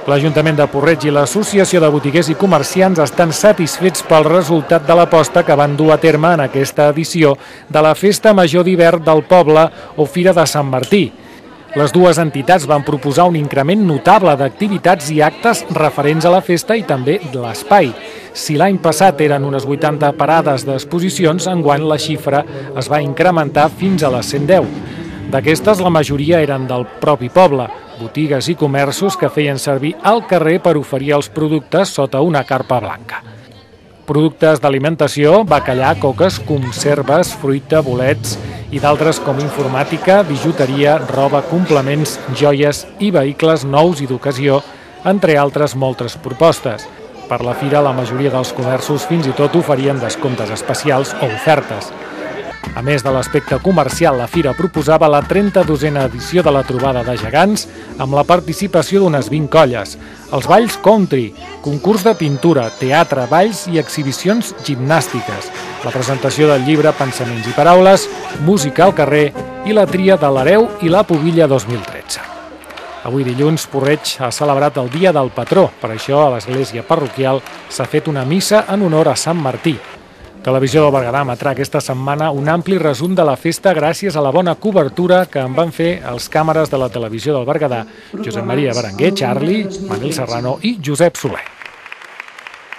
L'Ajuntament de Porreig i l'Associació de Botiguers i Comerciants estan satisfets pel resultat de l'aposta que van dur a terme en aquesta edició de la Festa Major d'Hivern del poble o Fira de Sant Martí. Les dues entitats van proposar un increment notable d'activitats i actes referents a la festa i també de l'espai. Si l'any passat eren unes 80 parades d'exposicions, enguany la xifra es va incrementar fins a les 110. D'aquestes, la majoria eren del propi poble, botigues i comerços que feien servir el carrer per oferir els productes sota una carpa blanca. Productes d'alimentació, bacallà, coques, conserves, fruita, bolets i d'altres com informàtica, bijuteria, roba, complements, joies i vehicles nous i d'ocasió, entre altres moltes propostes. Per la fira, la majoria dels comerços fins i tot oferien descomptes especials o ofertes. A més de l'aspecte comercial, la fira proposava la 32a edició de la Trobada de Gegants amb la participació d'unes 20 colles, els balls country, concurs de pintura, teatre, balls i exhibicions gimnàstiques, la presentació del llibre Pensaments i Paraules, música al carrer i la tria de l'Hereu i la Pubilla 2013. Avui dilluns, Porreig ha celebrat el Dia del Patró. Per això, a l'església parroquial s'ha fet una missa en honor a Sant Martí. Televisió del Berguedà emetrà aquesta setmana un ampli resum de la festa gràcies a la bona cobertura que en van fer els càmeres de la televisió del Berguedà, Josep Maria Berenguer, Charlie, Manel Serrano i Josep Soler.